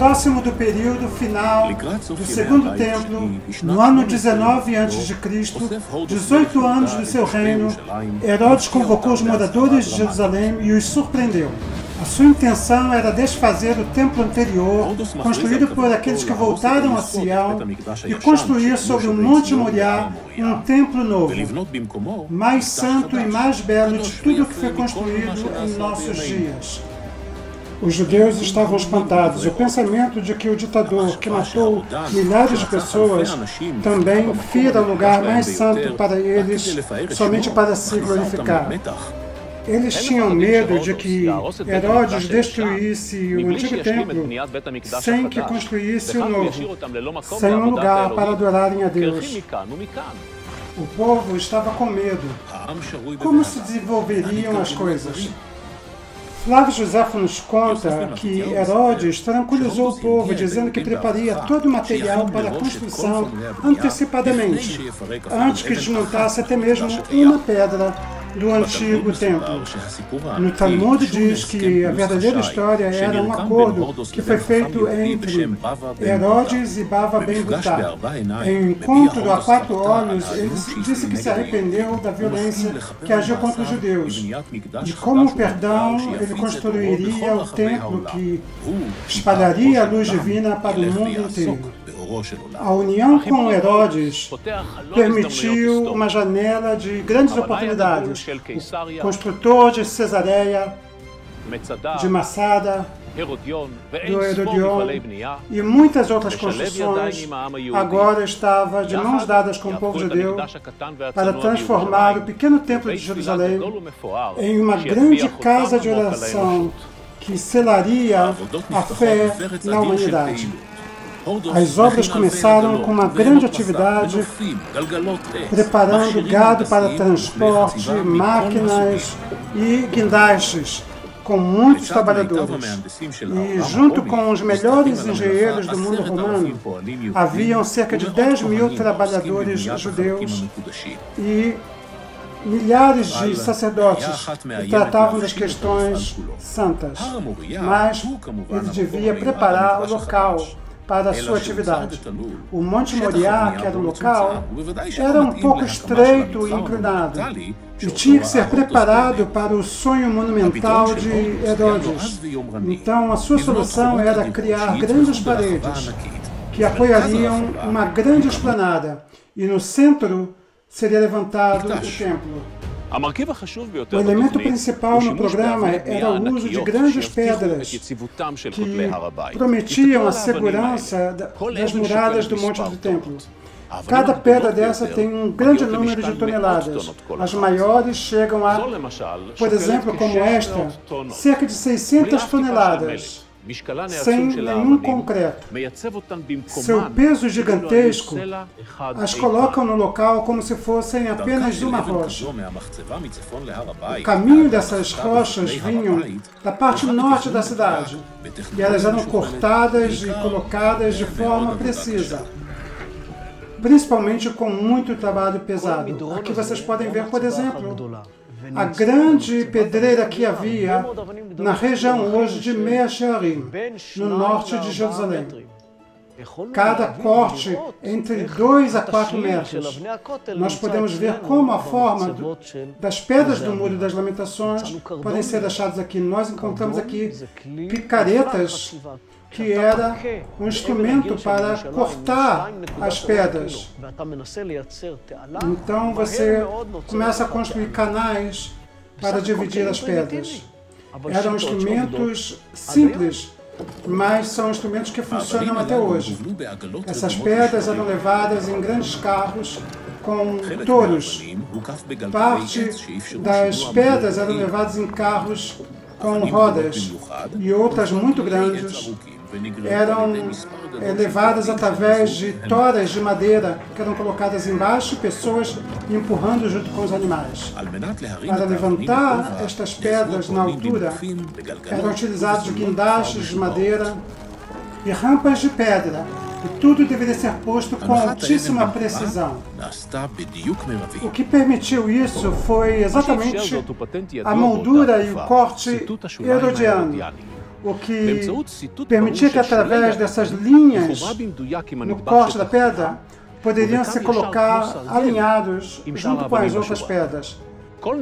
Próximo do período final do Segundo Templo, no ano 19 a.C., 18 anos do seu reino, Herodes convocou os moradores de Jerusalém e os surpreendeu. A sua intenção era desfazer o templo anterior, construído por aqueles que voltaram a Sião, e construir sobre o Monte Moriá um templo novo, mais santo e mais belo de tudo que foi construído em nossos dias. Os judeus estavam espantados. O pensamento de que o ditador, que matou milhares de pessoas, também fira o lugar mais santo para eles, somente para se glorificar. Eles tinham medo de que Herodes destruísse o antigo templo sem que construísse o novo, sem um lugar para adorarem a Deus. O povo estava com medo. Como se desenvolveriam as coisas? Flávio Josefo nos conta que Herodes tranquilizou o povo, dizendo que prepararia todo o material para a construção antecipadamente, antes que desmontasse até mesmo uma pedra do antigo templo. No Talmud diz que a verdadeira história era um acordo que foi feito entre Herodes e Bava Ben Butá. Em um encontro a quatro olhos, ele disse que se arrependeu da violência que agiu contra os judeus. E como perdão, ele construiria o templo que espalharia a luz divina para o mundo inteiro. A união com Herodes permitiu uma janela de grandes oportunidades. O construtor de Cesareia, de Massada, do Herodion e muitas outras construções agora estava de mãos dadas com o povo judeu para transformar o pequeno templo de Jerusalém em uma grande casa de oração que selaria a fé na humanidade. As obras começaram com uma grande atividade, preparando gado para transporte, máquinas e guindastes, com muitos trabalhadores. E junto com os melhores engenheiros do mundo romano, haviam cerca de 10.000 trabalhadores judeus e milhares de sacerdotes que tratavam das questões santas. Mas ele devia preparar o local para a sua atividade. O Monte Moriá, que era o local, era um pouco estreito e inclinado e tinha que ser preparado para o sonho monumental de Herodes. Então, a sua solução era criar grandes paredes que apoiariam uma grande esplanada e no centro seria levantado o templo. O elemento principal no programa era o uso de grandes pedras que prometiam a segurança das muralhas do Monte do Templo. Cada pedra dessa tem um grande número de toneladas. As maiores chegam a, por exemplo, como esta, cerca de 600 toneladas. Sem nenhum concreto. Seu peso gigantesco as colocam no local como se fossem apenas uma rocha. O caminho dessas rochas vinham da parte norte da cidade e elas eram cortadas e colocadas de forma precisa, principalmente com muito trabalho pesado. Aqui vocês podem ver, por exemplo, a grande pedreira que havia na região hoje de Mea Shearim, no norte de Jerusalém. Cada corte entre 2 a 4 metros. Nós podemos ver como a forma das pedras do Muro das Lamentações podem ser achadas aqui. Nós encontramos aqui picaretas, que era um instrumento para cortar as pedras. Então você começa a construir canais para dividir as pedras. Eram instrumentos simples, mas são instrumentos que funcionam até hoje. Essas pedras eram levadas em grandes carros com touros. Parte das pedras eram levadas em carros com rodas e outras muito grandes eram levadas através de toras de madeira que eram colocadas embaixo e pessoas empurrando junto com os animais. Para levantar estas pedras na altura, eram utilizados guindastes de madeira e rampas de pedra, e tudo deveria ser posto com altíssima precisão. O que permitiu isso foi exatamente a moldura e o corte herodiano. o que permitia que através dessas linhas no corte da pedra poderiam se colocar alinhados junto com as outras pedras.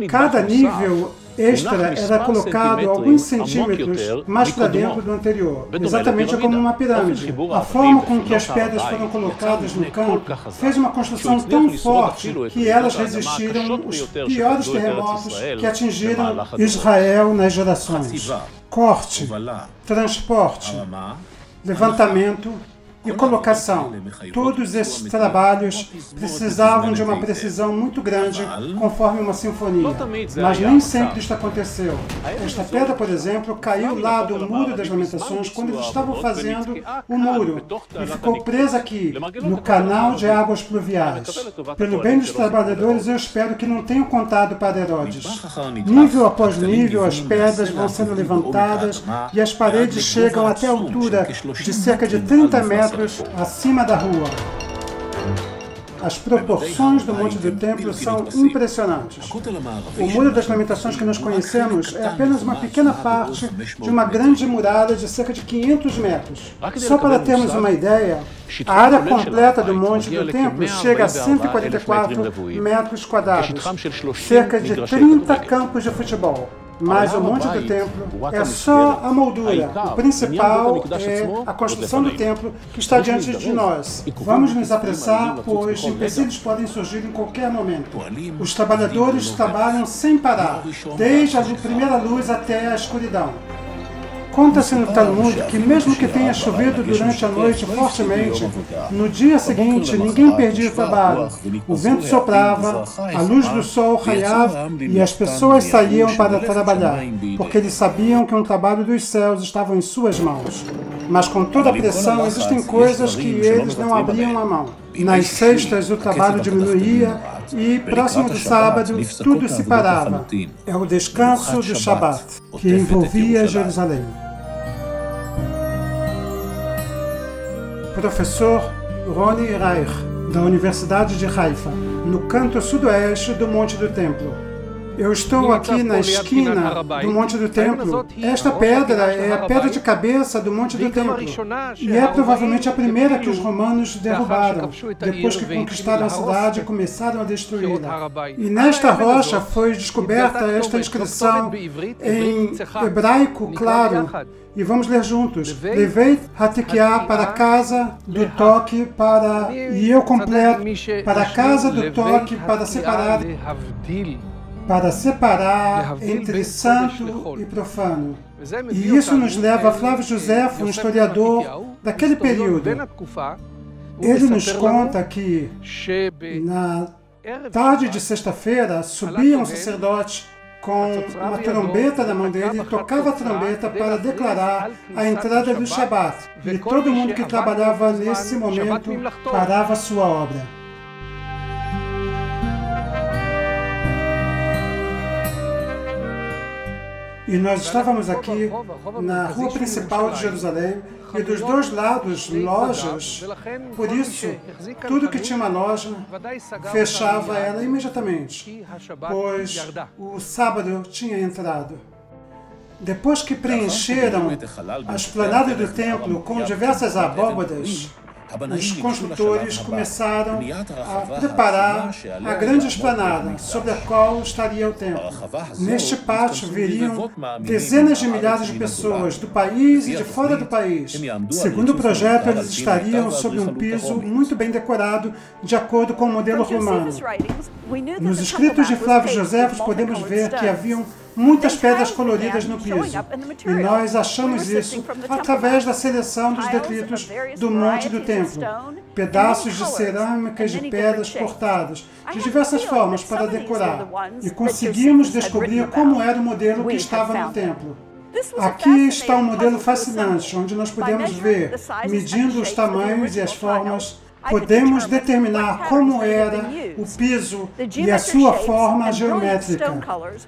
Cada nível extra era colocado alguns centímetros mais para dentro do anterior, exatamente como uma pirâmide. A forma com que as pedras foram colocadas no canto fez uma construção tão forte que elas resistiram os piores terremotos que atingiram Israel nas gerações. Corte, transporte, levantamento e colocação. Todos esses trabalhos precisavam de uma precisão muito grande, conforme uma sinfonia. Mas nem sempre isto aconteceu. Esta pedra, por exemplo, caiu lá do Muro das Lamentações quando eles estavam fazendo o muro e ficou presa aqui, no canal de águas pluviais. Pelo bem dos trabalhadores, eu espero que não tenham contado para Herodes. Nível após nível, as pedras vão sendo levantadas e as paredes chegam até a altura de cerca de 30 metros acima da rua. As proporções do Monte do Templo são impressionantes. O Muro das Lamentações que nós conhecemos é apenas uma pequena parte de uma grande muralha de cerca de 500 metros. Só para termos uma ideia, a área completa do Monte do Templo chega a 144 metros quadrados, cerca de 30 campos de futebol. Mas o Monte do Templo é só a moldura. O principal é a construção do templo que está diante de nós. Vamos nos apressar, pois empecilhos podem surgir em qualquer momento. Os trabalhadores trabalham sem parar, desde a primeira luz até a escuridão. Conta-se no Talmud que mesmo que tenha chovido durante a noite fortemente, no dia seguinte ninguém perdia o trabalho. O vento soprava, a luz do sol raiava e as pessoas saíam para trabalhar, porque eles sabiam que um trabalho dos céus estava em suas mãos. Mas com toda a pressão, existem coisas que eles não abriam a mão. Nas sextas, o trabalho diminuía e, próximo do sábado, tudo se parava. É o descanso do Shabat, que envolvia Jerusalém. Professor Roni Reich, da Universidade de Haifa, no canto sudoeste do Monte do Templo. Eu estou aqui na esquina do Monte do Templo. Esta pedra é a pedra de cabeça do Monte do Templo. E é provavelmente a primeira que os romanos derrubaram, depois que conquistaram a cidade e começaram a destruí-la. E nesta rocha foi descoberta esta inscrição em hebraico claro. E vamos ler juntos. Levei Hatikiá para a casa do toque para... E eu completo para a casa do toque para separar entre santo e profano. E isso nos leva a Flávio Josefo, um historiador daquele período. Ele nos conta que na tarde de sexta-feira subia um sacerdote com uma trombeta na mão dele e tocava a trombeta para declarar a entrada do Shabat. E todo mundo que trabalhava nesse momento parava sua obra. E nós estávamos aqui na rua principal de Jerusalém e dos dois lados lojas, por isso tudo que tinha uma loja fechava ela imediatamente, pois o sábado tinha entrado. Depois que preencheram a esplanada do templo com diversas abóbadas, os construtores começaram a preparar a grande esplanada sobre a qual estaria o templo. Neste pátio viriam dezenas de milhares de pessoas do país e de fora do país. Segundo o projeto, eles estariam sobre um piso muito bem decorado, de acordo com o modelo romano. Nos escritos de Flávio Josefo, podemos ver que haviam muitas pedras coloridas no piso. E nós achamos isso através da seleção dos detritos do Monte do Templo. Pedaços de cerâmicas de pedras cortadas, de diversas formas para decorar. E conseguimos descobrir como era o modelo que estava no templo. Aqui está um modelo fascinante, onde nós podemos ver, medindo os tamanhos e as formas, podemos determinar como era o piso e a sua forma geométrica,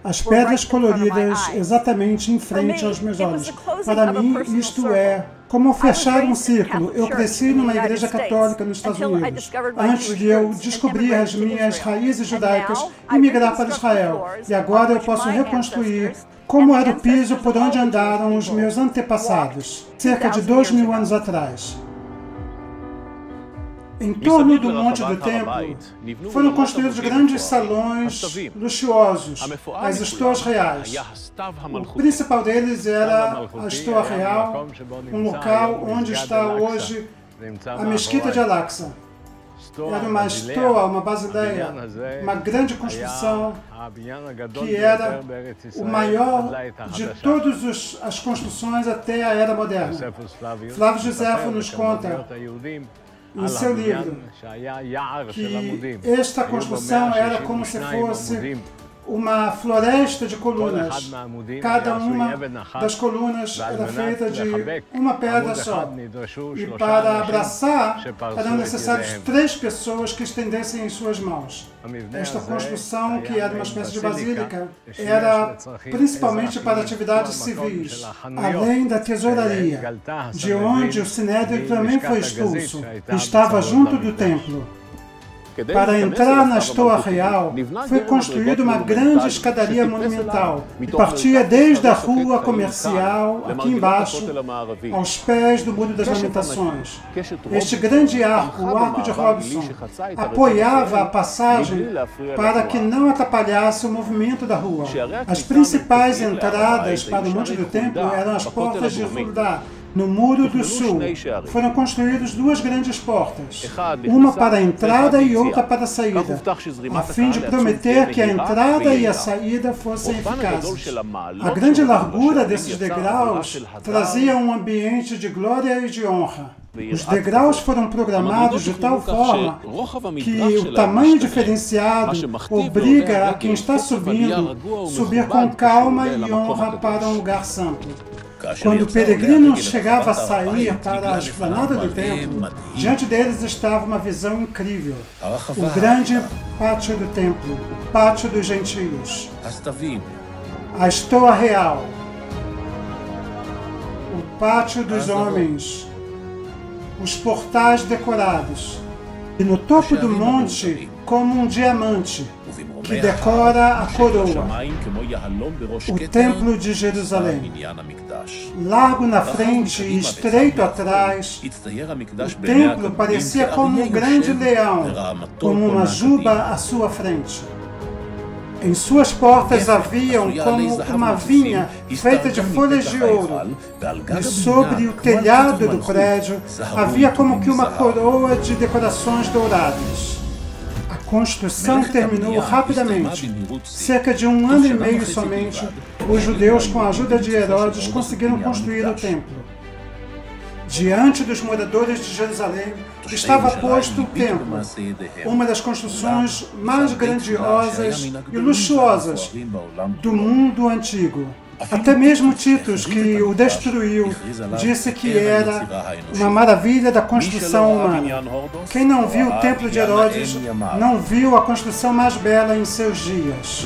as pedras coloridas exatamente em frente aos meus olhos. Para mim, isto é como fechar um círculo. Eu cresci numa igreja católica nos Estados Unidos, antes de eu descobrir as minhas raízes judaicas e migrar para Israel. E agora eu posso reconstruir como era o piso por onde andaram os meus antepassados, cerca de 2000 anos atrás. Em torno do Monte do Templo, foram construídos grandes salões luxuosos, as estoas reais. O principal deles era a estoa real, um local onde está hoje a Mesquita de Al-Aqsa. Era uma estoa, uma basileia, uma grande construção que era o maior de todas as construções até a Era Moderna. Flávio Joséfo nos conta em seu livro que esta construção era como se fosse uma floresta de colunas. Cada uma das colunas era feita de uma pedra só. E para abraçar, eram necessárias 3 pessoas que estendessem em suas mãos. Esta construção, que era uma espécie de basílica, era principalmente para atividades civis, além da tesouraria, de onde o Sinédrio também foi expulso, e estava junto do templo. Para entrar na estoa real, foi construída uma grande escadaria monumental, que partia desde a rua comercial, aqui embaixo, aos pés do Muro das Lamentações. Este grande arco, o Arco de Robson, apoiava a passagem para que não atrapalhasse o movimento da rua. As principais entradas para o Monte do Templo eram as portas de Huldah. No Muro do Sul, foram construídas 2 grandes portas, uma para a entrada e outra para a saída, a fim de prometer que a entrada e a saída fossem eficazes. A grande largura desses degraus trazia um ambiente de glória e de honra. Os degraus foram programados de tal forma que o tamanho diferenciado obriga a quem está subindo subir com calma e honra para um lugar santo. Quando o peregrino chegava a sair para a esplanada do templo, diante deles estava uma visão incrível. O grande pátio do templo, o pátio dos gentios, a estoa real, o pátio dos homens, os portais decorados, e no topo do monte, como um diamante, que decora a coroa, o Templo de Jerusalém. Largo na frente e estreito atrás, o templo parecia como um grande leão, como uma juba à sua frente. Em suas portas haviam como uma vinha feita de folhas de ouro, e sobre o telhado do prédio havia como que uma coroa de decorações douradas. A construção terminou rapidamente. Cerca de 1 ano e meio somente, os judeus, com a ajuda de Herodes, conseguiram construir o templo. Diante dos moradores de Jerusalém estava posto o templo, uma das construções mais grandiosas e luxuosas do mundo antigo. Até mesmo Titus, que o destruiu, disse que era uma maravilha da construção humana. Quem não viu o templo de Herodes não viu a construção mais bela em seus dias.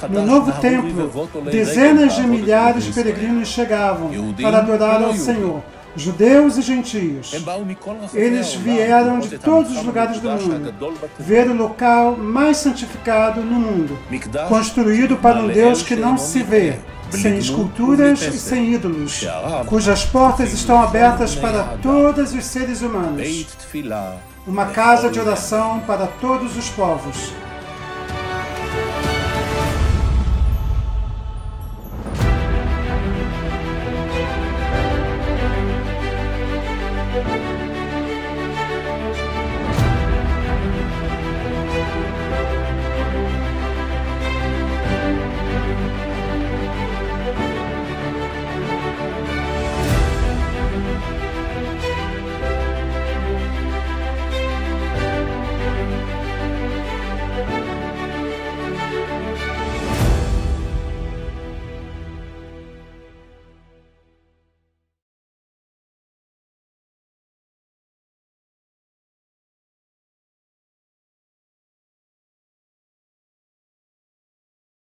No novo templo, dezenas de milhares de peregrinos chegavam para adorar ao Senhor, judeus e gentios. Eles vieram de todos os lugares do mundo ver o local mais santificado no mundo, construído para um Deus que não se vê, sem esculturas e sem ídolos, cujas portas estão abertas para todos os seres humanos. Uma casa de oração para todos os povos.